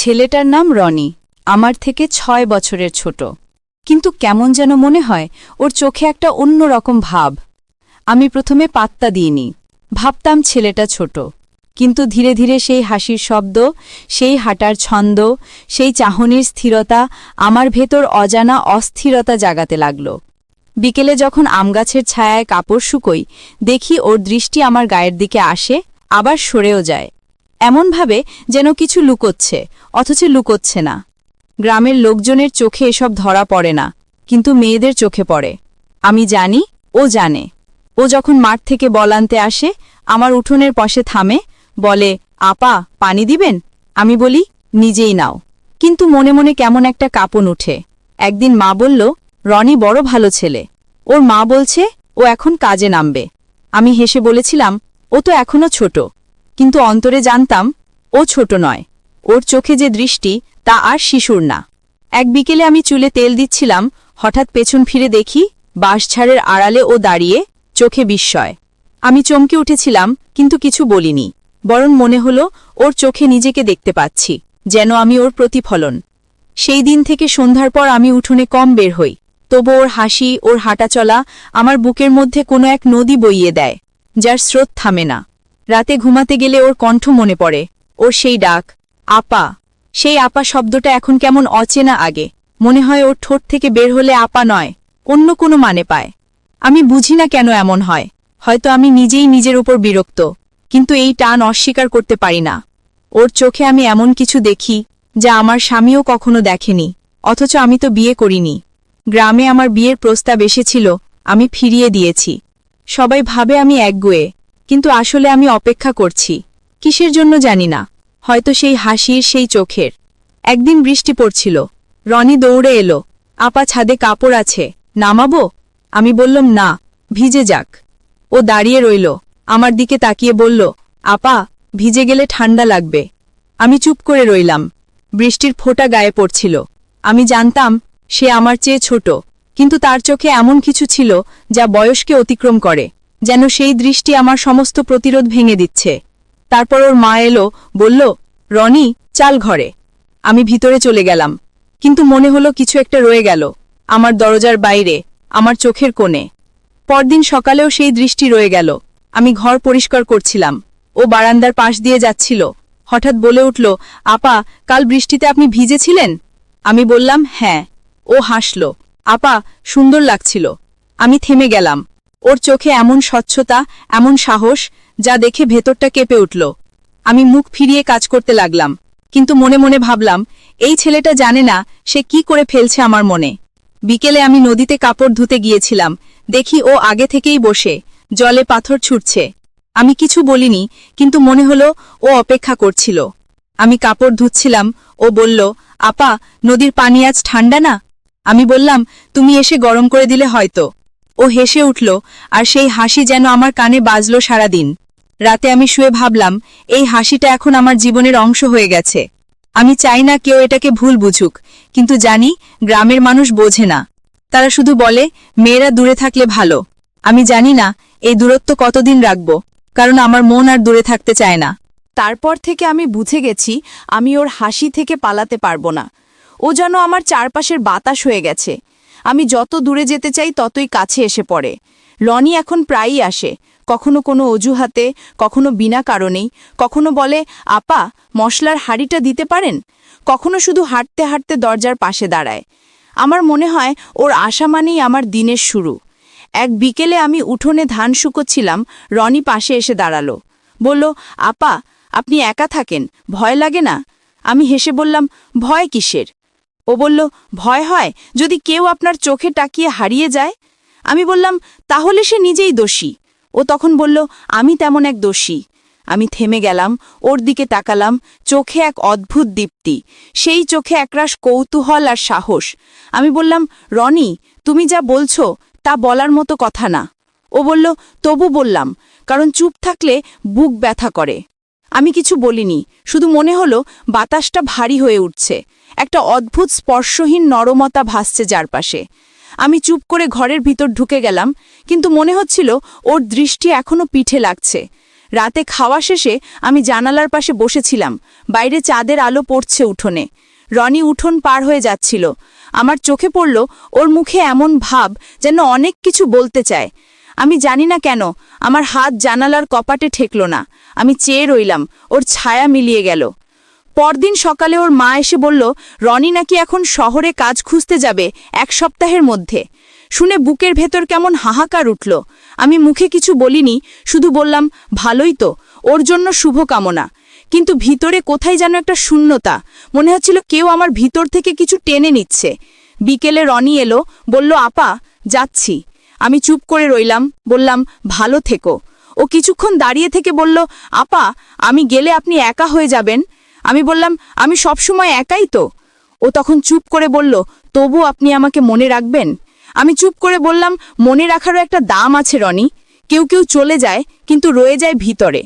ছেলেটার নাম রনি, আমার থেকে ৬ বছরের ছোট। কিন্তু কেমন যেন মনে হয় ওর চোখে একটা অন্যরকম ভাব। আমি প্রথমে পাত্তা দিইনি, ভাবতাম ছেলেটা ছোট। কিন্তু ধীরে ধীরে সেই হাসির শব্দ, সেই হাঁটার ছন্দ, সেই চাহনির স্থিরতা আমার ভেতর অজানা অস্থিরতা জাগাতে লাগল। বিকেলে যখন আমগাছের ছায়ায় কাপড় শুকোই, দেখি ওর দৃষ্টি আমার গায়ের দিকে আসে, আবার সরেও যায়, এমনভাবে যেন কিছু লুকোচ্ছে, অথচ লুকোচ্ছে না। গ্রামের লোকজনের চোখে এসব ধরা পড়ে না, কিন্তু মেয়েদের চোখে পড়ে। আমি জানি, ও জানে। ও যখন মাঠ থেকে বল আনতে আসে, আমার উঠোনের পাশে থামে, বলে, আপা, পানি দিবেন? আমি বলি, নিজেই নাও। কিন্তু মনে মনে কেমন একটা কাঁপন উঠে। একদিন মা বলল, রনি বড় ভালো ছেলে। ওর মা বলছে ও এখন কাজে নামবে। আমি হেসে বলেছিলাম, ও তো এখনো ছোট। কিন্তু অন্তরে জানতাম, ও ছোট নয়। ওর চোখে যে দৃষ্টি, তা আর শিশুর না। এক বিকেলে আমি চুলে তেল দিচ্ছিলাম, হঠাৎ পেছন ফিরে দেখি বাঁশঝাড়ের আড়ালে ও দাঁড়িয়ে, চোখে বিস্ময়। আমি চমকে উঠেছিলাম, কিন্তু কিছু বলিনি, বরং মনে হলো ওর চোখে নিজেকে দেখতে পাচ্ছি, যেন আমি ওর প্রতিফলন। সেই দিন থেকে সন্ধ্যার পর আমি উঠোনে কম বের হই, তবু ওর হাসি, ওর হাঁটাচলা আমার বুকের মধ্যে কোনো এক নদী বইয়ে দেয়, যার স্রোত থামে না। রাতে ঘুমাতে গেলে ওর কণ্ঠ মনে পড়ে, ওর সেই ডাক, আপা। সেই আপা শব্দটা এখন কেমন অচেনা আগে। মনে হয় ওর ঠোঁট থেকে বের হলে আপা নয়, অন্য কোনো মানে পায়। আমি বুঝি না কেন এমন হয়, হয়তো আমি নিজেই নিজের উপর বিরক্ত, কিন্তু এই টান অস্বীকার করতে পারি না। ওর চোখে আমি এমন কিছু দেখি, যা আমার স্বামীও কখনো দেখেনি, অথচ আমি তো বিয়ে করিনি। গ্রামে আমার বিয়ের প্রস্তাব এসেছিল, আমি ফিরিয়ে দিয়েছি। সবাই ভাবে আমি একগুঁয়ে, কিন্তু আসলে আমি অপেক্ষা করছি। কিসের জন্য জানি না, হয়তো সেই হাসির, সেই চোখের। একদিন বৃষ্টি পড়ছিল, রনি দৌড়ে এলো, আপা ছাদে কাপড় আছে, নামাবো? আমি বললাম না, ভিজে যাক। ও দাঁড়িয়ে রইল, আমার দিকে তাকিয়ে বলল, আপা, ভিজে গেলে ঠান্ডা লাগবে। আমি চুপ করে রইলাম। বৃষ্টির ফোঁটা গায়ে পড়ছিল। আমি জানতাম সে আমার চেয়ে ছোট, কিন্তু তার চোখে এমন কিছু ছিল যা বয়সকে অতিক্রম করে, যেন সেই দৃষ্টি আমার সমস্ত প্রতিরোধ ভেঙে দিচ্ছে। তারপর ওর মা এলো, বলল, রনি, চাল ঘরে। আমি ভিতরে চলে গেলাম, কিন্তু মনে হলো কিছু একটা রয়ে গেল, আমার দরজার বাইরে, আমার চোখের কোণে। পরদিন সকালেও সেই দৃষ্টি রয়ে গেল। আমি ঘর পরিষ্কার করছিলাম, ও বারান্দার পাশ দিয়ে যাচ্ছিল, হঠাৎ বলে উঠল, আপা, কাল বৃষ্টিতে আপনি ভিজেছিলেন? আমি বললাম, হ্যাঁ। ও হাসল, আপা, সুন্দর লাগছিল। আমি থেমে গেলাম। ওর চোখে এমন স্বচ্ছতা, এমন সাহস, যা দেখে ভেতরটা কেঁপে উঠল। আমি মুখ ফিরিয়ে কাজ করতে লাগলাম, কিন্তু মনে মনে ভাবলাম, এই ছেলেটা জানে না সে কি করে ফেলছে আমার মনে। বিকেলে আমি নদীতে কাপড় ধুতে গিয়েছিলাম, দেখি ও আগে থেকেই বসে, জলে পাথর ছুটছে। আমি কিছু বলিনি, কিন্তু মনে হলো ও অপেক্ষা করছিল। আমি কাপড় ধুচ্ছিলাম, ও বলল, আপা, নদীর পানি আজ ঠান্ডা না? আমি বললাম, তুমি এসে গরম করে দিলে হয়তো। ও হেসে উঠল, আর সেই হাসি যেন আমার কানে বাজল সারাদিন। রাতে আমি শুয়ে ভাবলাম, এই হাসিটা এখন আমার জীবনের অংশ হয়ে গেছে। আমি চাই না কেউ এটাকে ভুল বুঝুক, কিন্তু জানি গ্রামের মানুষ বোঝে না। তারা শুধু বলে, মেয়েরা দূরে থাকলে ভালো। আমি জানি না এই দূরত্ব কতদিন রাখব, কারণ আমার মন আর দূরে থাকতে চায় না। তারপর থেকে আমি বুঝে গেছি, আমি ওর হাসি থেকে পালাতে পারবো না। ও যেন আমার চারপাশের বাতাস হয়ে গেছে। আমি যত দূরে যেতে চাই ততই কাছে এসে পড়ে। রনি এখন প্রায়ই আসে, কখনো কোনো অজুহাতে, কখনো বিনা কারণেই, কখনো বলে, আপা, মশলার হাঁড়িটা দিতে পারেন? কখনো শুধু হাঁটতে হাঁটতে দরজার পাশে দাঁড়ায়। আমার মনে হয় ওর আসা মানেই আমার দিনের শুরু। এক বিকেলে আমি উঠোনে ধান শুকোচ্ছিলাম, রনি পাশে এসে দাঁড়ালো, বলল, আপা, আপনি একা থাকেন, ভয় লাগে না? আমি হেসে বললাম, ভয় কিসের? ও বলল, ভয় হয় যদি কেউ আপনার চোখে তাকিয়ে হারিয়ে যায়। আমি বললাম, তাহলে সে নিজেই দোষী। ও তখন বলল, আমি তেমন এক দোষী। আমি থেমে গেলাম, ওর দিকে তাকালাম, চোখে এক অদ্ভুত দীপ্তি, সেই চোখে একরাশ কৌতূহল আর সাহস। আমি বললাম, রনি, তুমি যা বলছো তা বলার মতো কথা না। ও বলল, তবু বললাম, কারণ চুপ থাকলে বুক ব্যথা করে। আমি কিছু বলিনি, শুধু মনে হলো বাতাসটা ভারী হয়ে উঠছে, একটা অদ্ভুত স্পর্শহীন নরমতা ভাসছে চারপাশে। আমি চুপ করে ঘরের ভিতর ঢুকে গেলাম, কিন্তু মনে হচ্ছিল ওর দৃষ্টি এখনো পিঠে লাগছে। রাতে খাওয়া শেষে আমি জানালার পাশে বসেছিলাম। বাইরে চাঁদের আলো পড়ছে উঠোনে। রনি উঠোন পার হয়ে যাচ্ছিল। আমার চোখে পড়ল ওর মুখে এমন ভাব যেন অনেক কিছু বলতে চায়। আমি জানি না কেন আমার হাত জানালার কপাটে ঠেকল না। আমি চেয়ে রইলাম, ওর ছায়া মিলিয়ে গেল। পরদিন সকালে ওর মা এসে বলল, রনি নাকি এখন শহরে কাজ খুঁজতে যাবে 1 সপ্তাহের মধ্যে। শুনে বুকের ভেতর কেমন হাহাকার উঠল। আমি মুখে কিছু বলিনি, শুধু বললাম, ভালোই তো, ওর জন্য শুভকামনা। কিন্তু ভিতরে কোথায় যেন একটা শূন্যতা, মনে হচ্ছিল কেউ আমার ভিতর থেকে কিছু টেনে নিচ্ছে। বিকেলে রনি এলো, বলল, আপা যাচ্ছি। আমি চুপ করে রইলাম, বললাম, ভালো থেকো। ও কিছুক্ষণ দাঁড়িয়ে থেকে বলল, আপা আমি গেলে আপনি একা হয়ে যাবেন। আমি বললাম, আমি সবসময় একাই তো। ও তখন চুপ করে বলল, তবু আপনি আমাকে মনে রাখবেন? আমি চুপ করে বললাম, মনে রাখারও একটা দাম আছে রনি। কেউ কেউ চলে যায় কিন্তু রয়ে যায় ভিতরে।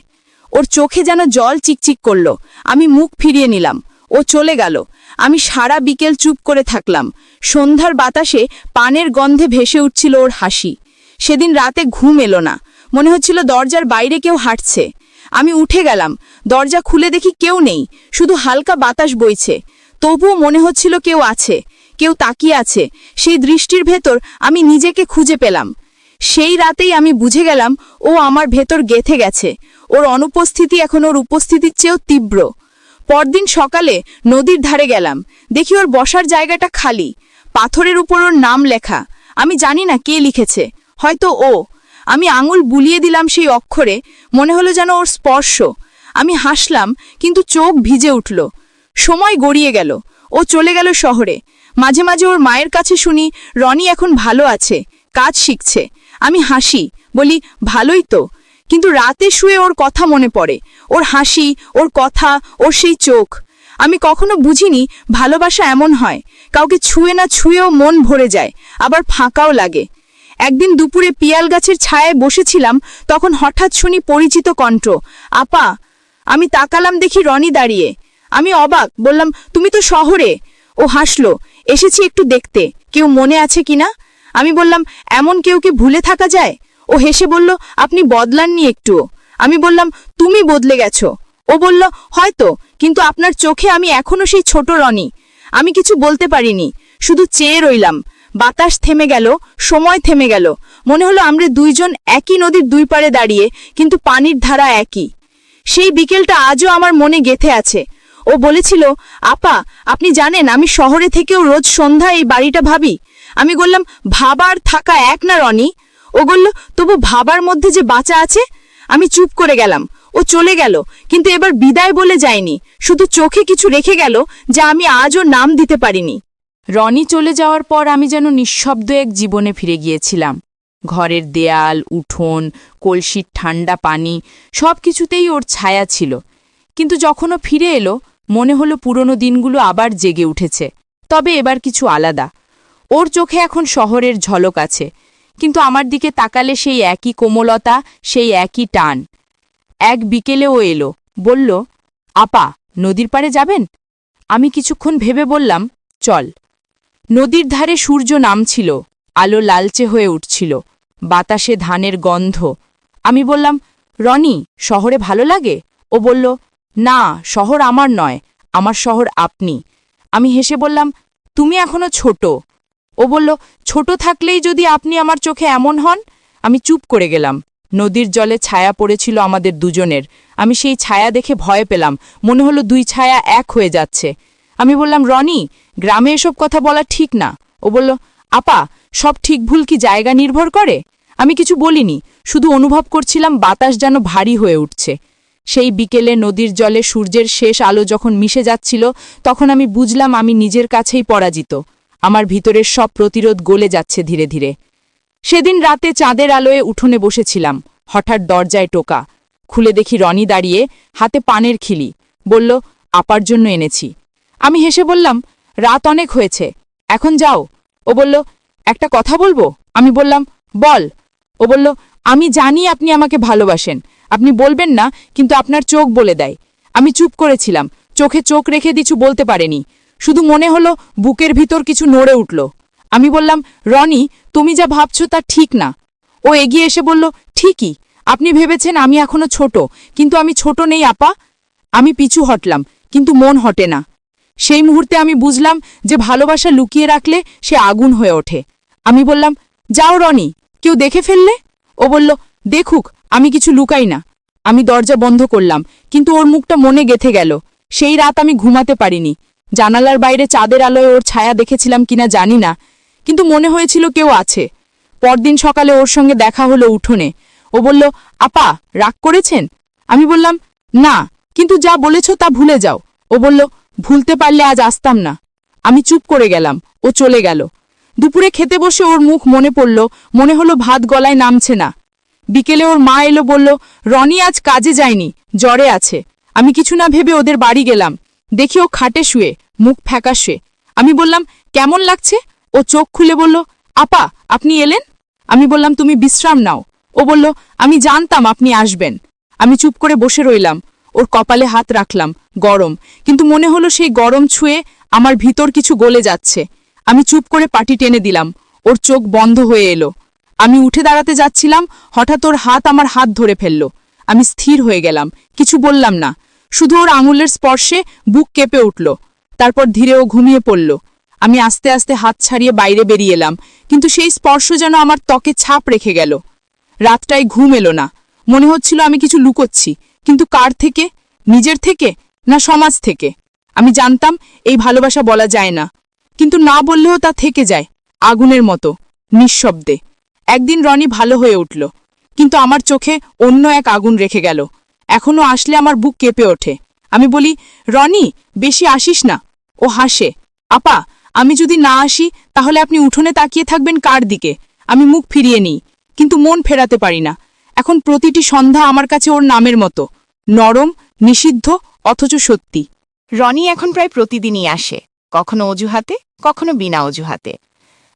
ওর চোখে যেন জল চিকচিক করল। আমি মুখ ফিরিয়ে নিলাম। ও চলে গেল। আমি সারা বিকেল চুপ করে থাকলাম। সন্ধ্যার বাতাসে পানের গন্ধে ভেসে উঠছিল ওর হাসি। সেদিন রাতে ঘুম এলো না। মনে হচ্ছিল দরজার বাইরে কেউ হাঁটছে। আমি উঠে গেলাম। দরজা খুলে দেখি কেউ নেই, শুধু হালকা বাতাস বইছে। তবুও মনে হচ্ছিল কেউ আছে, কেউ তাকিয়ে আছে। সেই দৃষ্টির ভেতর আমি নিজেকে খুঁজে পেলাম। সেই রাতেই আমি বুঝে গেলাম ও আমার ভেতর গেঁথে গেছে। ওর অনুপস্থিতি এখন ওর উপস্থিতির চেয়েও তীব্র। পরদিন সকালে নদীর ধারে গেলাম। দেখি ওর বসার জায়গাটা খালি, পাথরের উপর ওর নাম লেখা। আমি জানি না কে লিখেছে, হয়তো ও। আমি আঙুল বুলিয়ে দিলাম সেই অক্ষরে, মনে হলো যেন ওর স্পর্শ। আমি হাসলাম, কিন্তু চোখ ভিজে উঠল। সময় গড়িয়ে গেল। ও চলে গেল শহরে। মাঝে মাঝে ওর মায়ের কাছে শুনি রনি এখন ভালো আছে, কাজ শিখছে। আমি হাসি, বলি, ভালোই তো। কিন্তু রাতে শুয়ে ওর কথা মনে পড়ে, ওর হাসি, ওর কথা, ওর সেই চোখ। আমি কখনো বুঝিনি ভালোবাসা এমন হয়, কাউকে ছুঁয়ে না ছুঁয়েও মন ভরে যায়, আবার ফাঁকাও লাগে। একদিন দুপুরে পিয়াল গাছের ছায়ায় বসেছিলাম, তখন হঠাৎ শুনি পরিচিত কণ্ঠ, আপা। আমি তাকালাম, দেখি রনি দাঁড়িয়ে। আমি অবাক, বললাম, তুমি তো শহরে। ও হাসলো, এসেছি একটু দেখতে, কেউ মনে আছে কিনা। আমি বললাম, এমন কেউ কি ভুলে থাকা যায়? ও হেসে বলল, আপনি বদলাননি একটুও। আমি বললাম, তুমি বদলে গেছো। ও বলল, হয়তো, কিন্তু আপনার চোখে আমি এখনো সেই ছোট রনি। আমি কিছু বলতে পারিনি, শুধু চেয়ে রইলাম। বাতাস থেমে গেল, সময় থেমে গেল। মনে হলো আমরা দুইজন একই নদীর দুই পাড়ে দাঁড়িয়ে, কিন্তু পানির ধারা একই। সেই বিকেলটা আজও আমার মনে গেঁথে আছে। ও বলেছিল, আপা আপনি জানেন আমি শহরে থেকেও রোজ সন্ধ্যা এই বাড়িটা ভাবি। আমি বললাম, ভাবার থাকা এক না রনি। ও বলল, তবু ভাবার মধ্যে যে বাঁচা আছে। আমি চুপ করে গেলাম। ও চলে গেল, কিন্তু এবার বিদায় বলে যায়নি, শুধু চোখে কিছু রেখে গেল যা আমি আজও নাম দিতে পারিনি। রনি চলে যাওয়ার পর আমি যেন নিঃশব্দ এক জীবনে ফিরে গিয়েছিলাম। ঘরের দেয়াল, উঠোন, কলসির ঠান্ডা পানি, সব কিছুতেই ওর ছায়া ছিল। কিন্তু যখন ও ফিরে এলো, মনে হলো পুরনো দিনগুলো আবার জেগে উঠেছে। তবে এবার কিছু আলাদা। ওর চোখে এখন শহরের ঝলক আছে, কিন্তু আমার দিকে তাকালে সেই একই কোমলতা, সেই একই টান। এক বিকেলে ও এলো, বলল, আপা নদীর পাড়ে যাবেন? আমি কিছুক্ষণ ভেবে বললাম, চল। নদীর ধারে সূর্য নামছিল, আলো লালচে হয়ে উঠছিল, বাতাসে ধানের গন্ধ। আমি বললাম, রনি শহরে ভালো লাগে? ও বলল, না, শহর আমার নয়, আমার শহর আপনি। আমি হেসে বললাম, তুমি এখনো ছোট। ও বলল, ছোট থাকলেই যদি আপনি আমার চোখে এমন হন। আমি চুপ করে গেলাম। নদীর জলে ছায়া পড়েছিল আমাদের দুজনের। আমি সেই ছায়া দেখে ভয় পেলাম, মনে হলো দুই ছায়া এক হয়ে যাচ্ছে। আমি বললাম, রনি গ্রামে এসব কথা বলা ঠিক না। ও বলল, আপা সব ঠিক ভুল কি জায়গা নির্ভর করে? আমি কিছু বলিনি, শুধু অনুভব করছিলাম বাতাস যেন ভারী হয়ে উঠছে। সেই বিকেলে নদীর জলে সূর্যের শেষ আলো যখন মিশে যাচ্ছিল, তখন আমি বুঝলাম আমি নিজের কাছেই পরাজিত। আমার ভিতরের সব প্রতিরোধ গলে যাচ্ছে ধীরে ধীরে। সেদিন রাতে চাঁদের আলোয় উঠোনে বসেছিলাম, হঠাৎ দরজায় টোকা। খুলে দেখি রনি দাঁড়িয়ে, হাতে পানের খিলি। বলল, আপার জন্য এনেছি। আমি হেসে বললাম, রাত অনেক হয়েছে, এখন যাও। ও বলল, একটা কথা বলবো? আমি বললাম, বল। ও বলল, আমি জানি আপনি আমাকে ভালোবাসেন, আপনি বলবেন না, কিন্তু আপনার চোখ বলে দেয়। আমি চুপ করেছিলাম, চোখে চোখ রেখে কিছু বলতে পারেনি। শুধু মনে হলো বুকের ভিতর কিছু নড়ে উঠল। আমি বললাম, রনি তুমি যা ভাবছো তা ঠিক না। ও এগিয়ে এসে বলল, ঠিকই, আপনি ভেবেছেন আমি এখনো ছোট, কিন্তু আমি ছোট নেই আপা। আমি পিছু হটলাম, কিন্তু মন হটে না। সেই মুহূর্তে আমি বুঝলাম যে ভালোবাসা লুকিয়ে রাখলে সে আগুন হয়ে ওঠে। আমি বললাম, যাও রনি, কেউ দেখে ফেললে? ও বলল, দেখুক, আমি কিছু লুকাই না। আমি দরজা বন্ধ করলাম, কিন্তু ওর মুখটা মনে গেঁথে গেল। সেই রাত আমি ঘুমাতে পারিনি। জানালার বাইরে চাঁদের আলোয় ওর ছায়া দেখেছিলাম কিনা জানি না, কিন্তু মনে হয়েছিল কেউ আছে। পরদিন সকালে ওর সঙ্গে দেখা হলো উঠোনে। ও বলল, আপা, রাগ করেছেন? আমি বললাম, না, কিন্তু যা বলেছ তা ভুলে যাও। ও বলল, ভুলতে পারলে আজ আসতাম না। আমি চুপ করে গেলাম। ও চলে গেল। দুপুরে খেতে বসে ওর মুখ মনে পড়ল, মনে হলো ভাত গলায় নামছে না। বিকেলে ওর মা এলো, বলল, রনি আজ কাজে যায়নি, জ্বরে আছে। আমি কিছু না ভেবে ওদের বাড়ি গেলাম। দেখি ও খাটে শুয়ে, মুখ ফ্যাকাশে। আমি বললাম, কেমন লাগছে? ও চোখ খুলে বলল, আপা, আপনি এলেন? আমি বললাম, তুমি বিশ্রাম নাও। ও বলল, আমি জানতাম আপনি আসবেন। আমি চুপ করে বসে রইলাম। ওর কপালে হাত রাখলাম, গরম, কিন্তু মনে হলো সেই গরম ছুঁয়ে আমার ভিতর কিছু গলে যাচ্ছে। আমি চুপ করে পাটি টেনে দিলাম। ওর চোখ বন্ধ হয়ে এলো। আমি উঠে দাঁড়াতে যাচ্ছিলাম, হঠাৎ ওর হাত আমার হাত ধরে ফেলল। আমি স্থির হয়ে গেলাম, কিছু বললাম না। শুধু ওর আঙুলের স্পর্শে বুক কেঁপে উঠল। তারপর ধীরে ও ঘুমিয়ে পড়ল। আমি আস্তে আস্তে হাত ছাড়িয়ে বাইরে বেরিয়ে এলাম, কিন্তু সেই স্পর্শ যেন আমার ত্বকে ছাপ রেখে গেল। রাতটায় ঘুম এলো না। মনে হচ্ছিল আমি কিছু লুকোচ্ছি, কিন্তু কার থেকে? নিজের থেকে, না সমাজ থেকে? আমি জানতাম এই ভালোবাসা বলা যায় না, কিন্তু না বললেও তা থেকে যায়, আগুনের মতো, নিঃশব্দে। একদিন রনি ভালো হয়ে উঠল, কিন্তু আমার চোখে অন্য এক আগুন রেখে গেল। এখনো আসলে আমার বুক কেঁপে ওঠে। আমি বলি, রনি, বেশি আসিস না। ও হাসে, আপা, আমি যদি না আসি তাহলে আপনি উঠোনে তাকিয়ে থাকবেন কার দিকে? আমি মুখ ফিরিয়ে নিই, কিন্তু মন ফেরাতে পারি না। এখন প্রতিটি সন্ধ্যা আমার কাছে ওর নামের মতো, নরম, নিষিদ্ধ, অথচ সত্যি। রনি এখন প্রায় প্রতিদিনই আসে, কখনো অজুহাতে, কখনো বিনা অজুহাতে।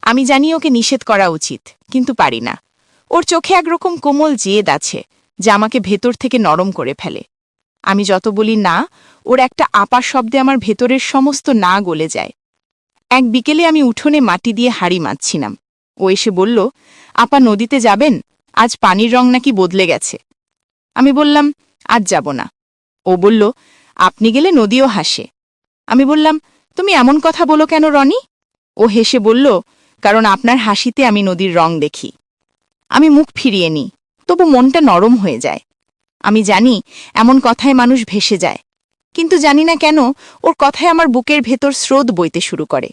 আমি জানি ওকে নিষেধ করা উচিত, কিন্তু পারি না। ওর চোখে একরকম কোমল জেদ আছে, যা আমাকে ভেতর থেকে নরম করে ফেলে। আমি যত বলি না, ওর একটা আপা শব্দে আমার ভেতরের সমস্ত না গলে যায়। এক বিকেলে আমি উঠোনে মাটি দিয়ে হাড়ি মাছছিলাম। ও এসে বলল, আপা, নদীতে যাবেন? আজ পানির রং নাকি বদলে গেছে। আমি বললাম, আজ যাব না। ও বলল, আপনি গেলে নদীও হাসে। আমি বললাম, তুমি এমন কথা বলো কেন রনি? ও হেসে বলল, কারণ আপনার হাসিতে আমি নদীর রং দেখি। আমি মুখ ফিরিয়ে নিই, তবু মনটা নরম হয়ে যায়। আমি জানি এমন কথায় মানুষ ভেসে যায়, কিন্তু জানি না কেন ওর কথায় আমার বুকের ভেতর স্রোত বইতে শুরু করে।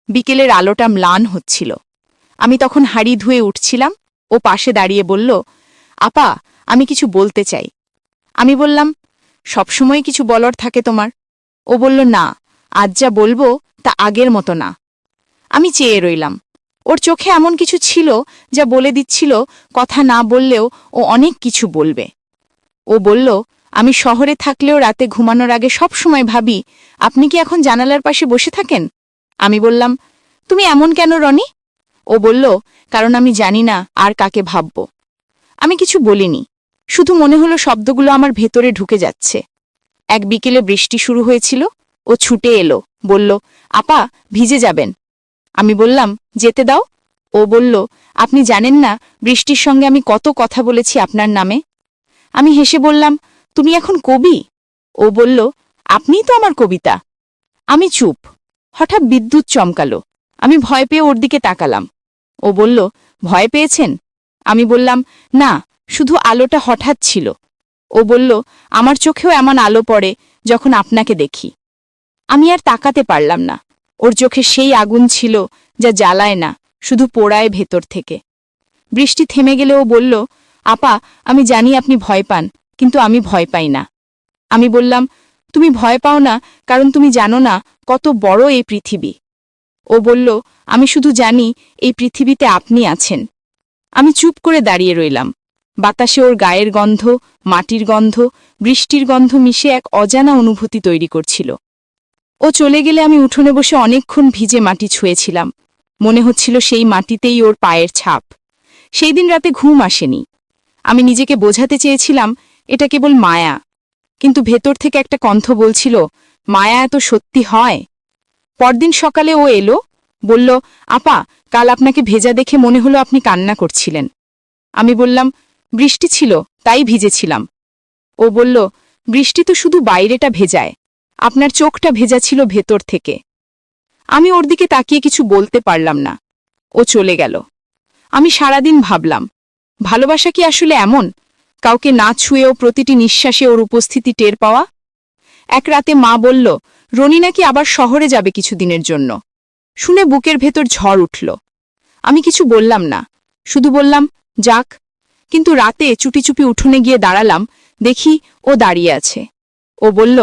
বিকেলের আলোটা ম্লান হচ্ছিল। আমি তখন হাড়ি ধুয়ে উঠছিলাম। ও পাশে দাঁড়িয়ে বলল, আপা, আমি কিছু বলতে চাই। আমি বললাম, সবসময় কিছু বলার থাকে তোমার। ও বলল, না, আজ যা বলবো তা আগের মতো না। আমি চেয়ে রইলাম। ওর চোখে এমন কিছু ছিল যা বলে দিচ্ছিল কথা না বললেও ও অনেক কিছু বলবে। ও বলল, আমি শহরে থাকলেও রাতে ঘুমানোর আগে সব সময় ভাবি, আপনি কি এখন জানালার পাশে বসে থাকেন? আমি বললাম, তুমি এমন কেন রনি? ও বলল, কারণ আমি জানি না আর কাকে ভাবব। আমি কিছু বলিনি, শুধু মনে হলো শব্দগুলো আমার ভেতরে ঢুকে যাচ্ছে। এক বিকেলে বৃষ্টি শুরু হয়েছিল। ও ছুটে এলো, বলল, আপা, ভিজে যাবেন। আমি বললাম, যেতে দাও। ও বলল, আপনি জানেন না বৃষ্টির সঙ্গে আমি কত কথা বলেছি আপনার নামে। আমি হেসে বললাম, তুমি এখন কবি? ও বলল, আপনিই তো আমার কবিতা। আমি চুপ। হঠাৎ বিদ্যুৎ চমকালো। আমি ভয় পেয়ে ওর দিকে তাকালাম। ও বলল, ভয় পেয়েছেন? আমি বললাম, না, শুধু আলোটা হঠাৎ ছিল। ও বলল, আমার চোখেও এমন আলো পড়ে যখন আপনাকে দেখি। আমি আর তাকাতে পারলাম না। ওর চোখে সেই আগুন ছিল যা জ্বালায় না, শুধু পোড়ায় ভেতর থেকে। বৃষ্টি থেমে গেলে ও বলল, আপা, আমি জানি আপনি ভয় পান, কিন্তু আমি ভয় পাই না। আমি বললাম, তুমি ভয় পাও না কারণ তুমি জানো না কত বড় এই পৃথিবী। ও বলল, আমি শুধু জানি এই পৃথিবীতে আপনি আছেন। আমি চুপ করে দাঁড়িয়ে রইলাম। বাতাসে ওর গায়ের গন্ধ, মাটির গন্ধ, বৃষ্টির গন্ধ মিশে এক অজানা অনুভূতি তৈরি করছিল। ও চলে গেলে আমি উঠোনে বসে অনেকক্ষণ ভিজে মাটি ছুঁয়েছিলাম। মনে হচ্ছিল সেই মাটিতেই ওর পায়ের ছাপ। সেই দিন রাতে ঘুম আসেনি। আমি নিজেকে বোঝাতে চেয়েছিলাম এটা কেবল মায়া, কিন্তু ভেতর থেকে একটা কণ্ঠ বলছিল, মায়া এত সত্যি হয়? পরদিন সকালে ও এলো, বলল, আপা, কাল আপনাকে ভেজা দেখে মনে হলো আপনি কান্না করছিলেন। আমি বললাম, বৃষ্টি ছিল তাই ভিজেছিলাম। ও বলল, বৃষ্টি তো শুধু বাইরেটা ভেজায়, আপনার চোখটা ভেজা ছিল ভেতর থেকে। আমি ওর দিকে তাকিয়ে কিছু বলতে পারলাম না। ও চলে গেল। আমি সারাদিন ভাবলাম, ভালোবাসা কি আসলে এমন, কাউকে না ছুঁয়েও প্রতিটি নিঃশ্বাসে ওর উপস্থিতি টের পাওয়া? এক রাতে মা বলল, রনি নাকি আবার শহরে যাবে কিছুদিনের জন্য। শুনে বুকের ভেতর ঝড় উঠল। আমি কিছু বললাম না, শুধু বললাম, যাক। কিন্তু রাতে চুপি চুপি উঠোনে গিয়ে দাঁড়ালাম, দেখি ও দাঁড়িয়ে আছে। ও বলল,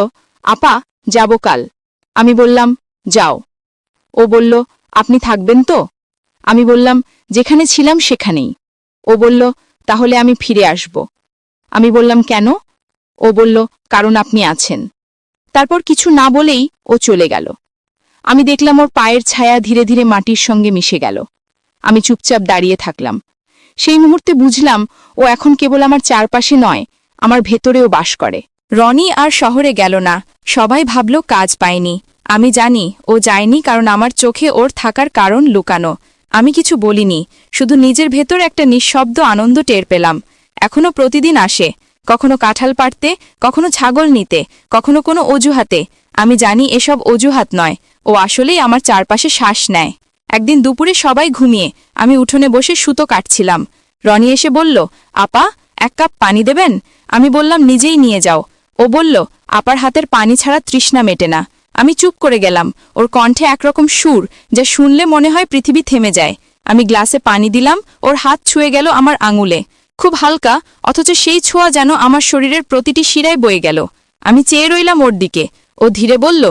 আপা, যাব কাল। আমি বললাম, যাও। ও বলল, আপনি থাকবেন তো? আমি বললাম, যেখানে ছিলাম সেখানেই। ও বলল, তাহলে আমি ফিরে আসব। আমি বললাম, কেন? ও বলল, কারণ আপনি আছেন। তারপর কিছু না বলেই ও চলে গেল। আমি দেখলাম ওর পায়ের ছায়া ধীরে ধীরে মাটির সঙ্গে মিশে গেল। আমি চুপচাপ দাঁড়িয়ে থাকলাম। সেই মুহূর্তে বুঝলাম ও এখন কেবল আমার চারপাশে নয়, আমার ভেতরেও বাস করে। রনি আর শহরে গেল না। সবাই ভাবল কাজ পায়নি। আমি জানি ও যায়নি, কারণ আমার চোখে ওর থাকার কারণ লুকানো। আমি কিছু বলিনি, শুধু নিজের ভেতর একটা নিঃশব্দ আনন্দ টের পেলাম। এখনো প্রতিদিন আসে, কখনো কাঁঠাল পাড়তে, কখনো ছাগল নিতে, কখনো কোনো অজুহাতে। আমি জানি এসব অজুহাত নয়, ও আসলেই আমার চারপাশে শ্বাস নেয়। একদিন দুপুরে সবাই ঘুমিয়ে আমি উঠোনে বসে সুতো কাটছিলাম। রনি এসে বলল, আপা, এক কাপ পানি দেবেন? আমি বললাম, নিজেই নিয়ে যাও। ও বলল, আপার হাতের পানি ছাড়া তৃষ্ণা মেটে না। আমি চুপ করে গেলাম। ওর কণ্ঠে একরকম সুর, যা শুনলে মনে হয় পৃথিবী থেমে যায়। আমি গ্লাসে পানি দিলাম, ওর হাত ছুঁয়ে গেল আমার আঙুলে। খুব হালকা, অথচ সেই ছোঁয়া যেন আমার শরীরের প্রতিটি শিরায় বয়ে গেল। আমি চেয়ে রইলাম ওর দিকে। ও ধীরে বলল,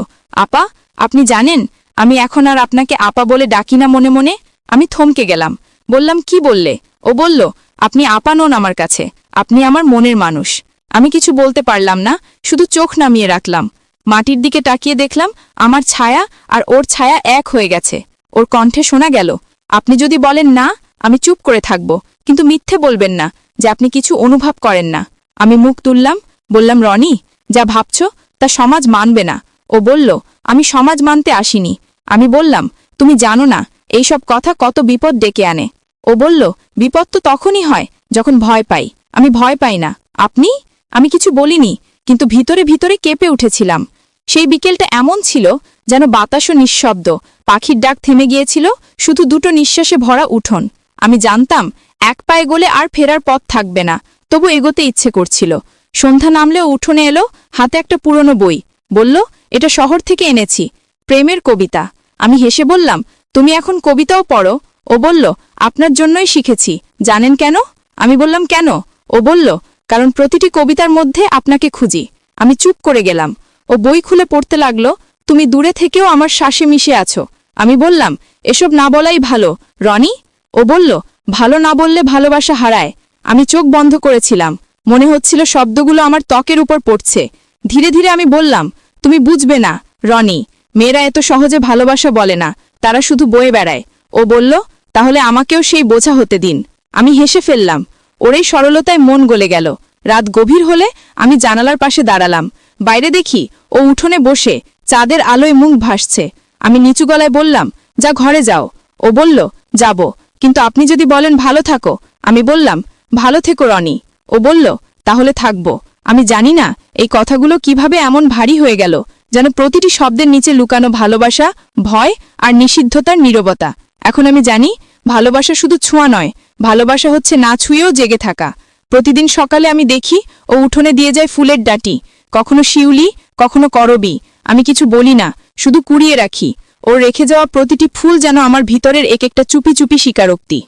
আপা, আপনি জানেন আমি এখন আর আপনাকে আপা বলে ডাকি না মনে মনে। আমি থমকে গেলাম। বললাম, কি বললে? ও বলল, আপনি আপা নন আমার কাছে, আপনি আমার মনের মানুষ। আমি কিছু বলতে পারলাম না, শুধু চোখ নামিয়ে রাখলাম। মাটির দিকে তাকিয়ে দেখলাম আমার ছায়া আর ওর ছায়া এক হয়ে গেছে। ওর কণ্ঠে শোনা গেল, আপনি যদি বলেন না, আমি চুপ করে থাকব, কিন্তু মিথ্যে বলবেন না যে আপনি কিছু অনুভব করেন না। আমি মুখ তুললাম, বললাম, রনি, যা ভাবছ তা সমাজ মানবে না। ও বলল, আমি সমাজ মানতে আসিনি। আমি বললাম, তুমি জানো না এইসব কথা কত বিপদ ডেকে আনে। ও বলল, বিপদ তো তখনই হয় যখন ভয় পাই। আমি ভয় পাই না। আপনি? আমি কিছু বলিনি, কিন্তু ভিতরে ভিতরে কেঁপে উঠেছিলাম। সেই বিকেলটা এমন ছিল যেন বাতাসও নিঃশব্দ, পাখির ডাক থেমে গিয়েছিল, শুধু দুটো নিঃশ্বাসে ভরা উঠোন। আমি জানতাম এক পায়ে গলে আর ফেরার পথ থাকবে না, তবু এগোতে ইচ্ছে করছিল। সন্ধ্যা নামলেও উঠোনে এলো, হাতে একটা পুরনো বই। বলল, এটা শহর থেকে এনেছি, প্রেমের কবিতা। আমি হেসে বললাম, তুমি এখন কবিতাও পড়ো? ও বলল, আপনার জন্যই শিখেছি। জানেন কেন? আমি বললাম, কেন? ও বলল, কারণ প্রতিটি কবিতার মধ্যে আপনাকে খুঁজি। আমি চুপ করে গেলাম। ও বই খুলে পড়তে লাগলো, তুমি দূরে থেকেও আমার শ্বাসে মিশে আছো। আমি বললাম, এসব না বলাই ভালো, রনি। ও বলল, ভালো না বললে ভালোবাসা হারায়। আমি চোখ বন্ধ করেছিলাম, মনে হচ্ছিল শব্দগুলো আমার ত্বকের উপর পড়ছে। ধীরে ধীরে আমি বললাম, তুমি বুঝবে না, রনি, মেয়েরা এত সহজে ভালোবাসা বলে না, তারা শুধু বয়ে বেড়ায়। ও বলল, তাহলে আমাকেও সেই বোঝা হতে দিন। আমি হেসে ফেললাম। ওর এই সরলতায় মন গলে গেল। রাত গভীর হলে আমি জানালার পাশে দাঁড়ালাম। বাইরে দেখি ও উঠোনে বসে চাঁদের আলোয় মুখ ভাসছে। আমি নিচু গলায় বললাম, যা ঘরে যাও। ও বলল, যাব, কিন্তু আপনি যদি বলেন ভালো থাকো। আমি বললাম, ভালো থেকো রনি। ও বলল, তাহলে থাকব। আমি জানি না এই কথাগুলো কিভাবে এমন ভারী হয়ে গেল, যেন প্রতিটি শব্দের নিচে লুকানো ভালোবাসা, ভয় আর নিষিদ্ধতার নীরবতা। এখন আমি জানি ভালোবাসা শুধু ছোঁয়া নয়, ভালোবাসা হচ্ছে না ছুঁয়েও জেগে থাকা। প্রতিদিন সকালে আমি দেখি ও উঠোনে দিয়ে যায় ফুলের ডাঁটি, কখনো শিউলি, কখনো করবি। আমি কিছু বলি না, শুধু কুড়িয়ে রাখি। ওর রেখে যাওয়া প্রতিটি ফুল যেন আমার ভিতরের এক একটা চুপি চুপি স্বীকারোক্তি।